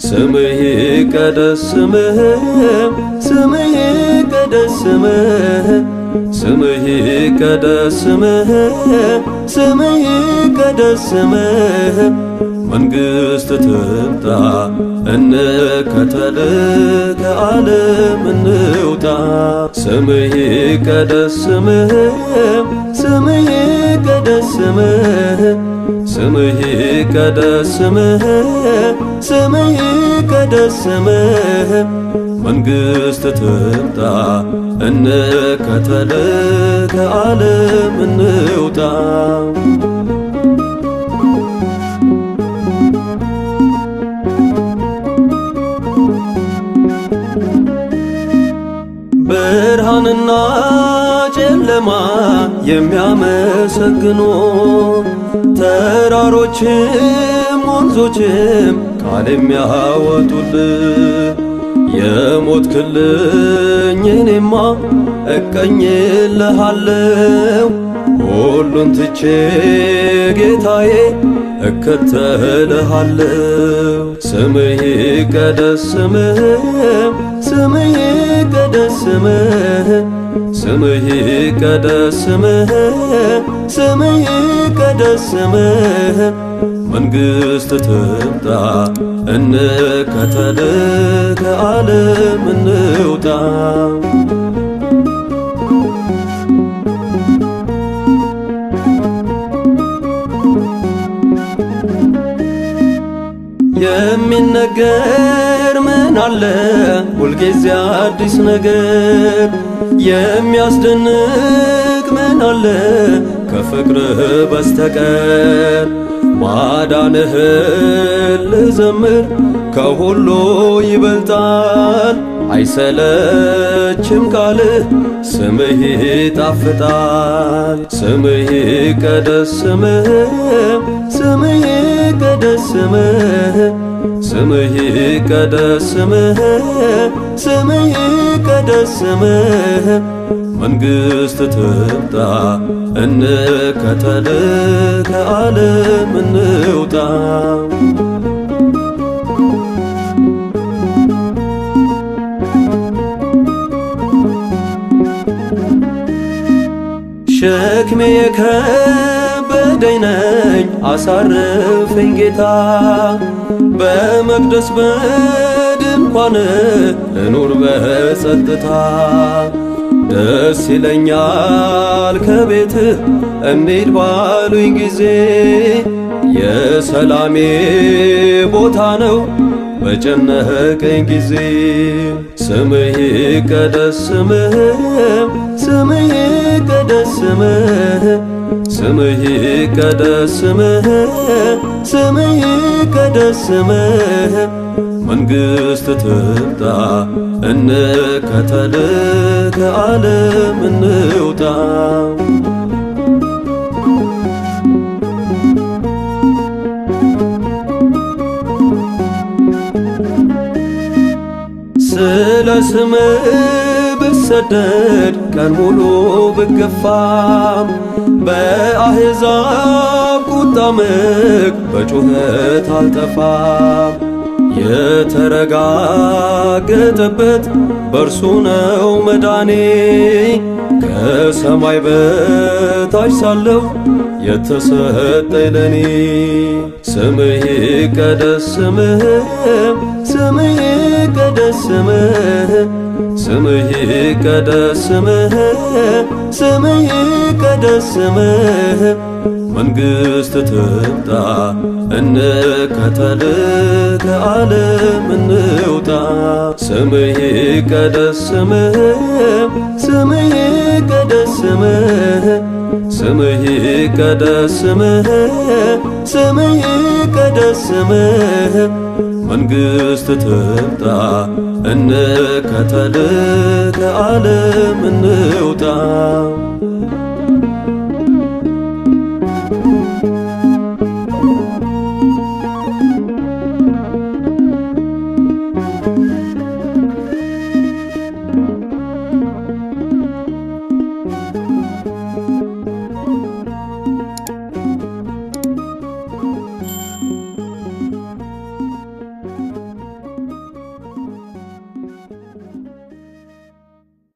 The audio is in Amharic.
ስምህ ይቀደስ ስምህ ስምህ ይቀደስ ስምህ ስምህ ይቀደስ ስምህ ስምህ ይቀደስ ስምህ መንግሥት ትምጣ እንከተል ከዓለም እንውጣ ስምህ ይቀደስ ስምህ ስምህ ይቀደስ ስምህ ስምህ ይቀደስ ስምህ ስምህ ይቀደስ ስምህ መንግሥት ትምጣ እንከተል ከዓለም እንውጣ ብርሃንና ጨለማ የሚያመሰግኑ ተራሮችም ወንዞችም ቃል የሚያወጡልህ የሞትክልኝ እኔማ እቀኝልሃለሁ ሁሉን ትቼ ጌታዬ እከተልሃለሁ ስምህ ይቀደስ ስምህ ስምህ ይቀደስ ስምህ ስምህ ይቀደስ ስምህ ስምህ ይቀደስ ስምህ መንግሥት ትምጣ እንከተል ከዓለም እንውጣ የሚነገር ምን አለ ሁልጊዜ አዲስ ነገር የሚያስደንቅ ምን አለ ከፍቅርህ በስተቀር ማዳንህን ልዘምር ከሁሉ ይበልጣል አይሰለችም ቃልህ ስምህ ይጣፍጣል ስምህ ይቀደስ ስምህ ስምህ ይቀደስ ስምህ ስምህ ይቀደስ ስምህ ስምህ ይቀደስ ስምህ መንግሥት ትምጣ እንከተል ከዓለም እንውጣ ሸክሜ የከበደኝ ነኝ አሳርፈኝ ጌታ በመቅደስ በድንኳን ልኑር በጸጥታ ደስ ይለኛል ከቤትህ እንሂድ ባሉኝ ጊዜ የሰላሜ ቦታ ነው በጨነቀኝ ጊዜ ስምህ ይቀደስ ስምህ ስምህ ይቀደስ ስምህ ስምህ ይቀደስ ስምህ ስምህ ይቀደስ ስምህ መንግሥት ትምጣ እንከተል ከዓለም እንውጣ ስለ ስምህ ብሰደድ ቀን ሙሉ ብገፋም በአሕዛብ ቁጣ ምክ በጩኸት አልጠፋም የተረጋገጠበት በርሱ ነው መዳኔ ከሰማይ በታች ሳለሁ የተሰጠኝ ለኔ ስምህ ይቀደስ ስምህ ስምህ ይቀደስ ስምህ ስምህ ይቀደስ ስምህ ስምህ ይቀደስ ስምህ መንግሥት ትምጣ እንከተል ከዓለም እንውጣ ስምህ ይቀደስ ስምህ ስምህ ይቀደስ ስምህ ስምህ ይቀደስ ስምህ ስምህ ይቀደስ ስምህ መንግሥት ትምጣ እንከተል ከዓለም እንውጣ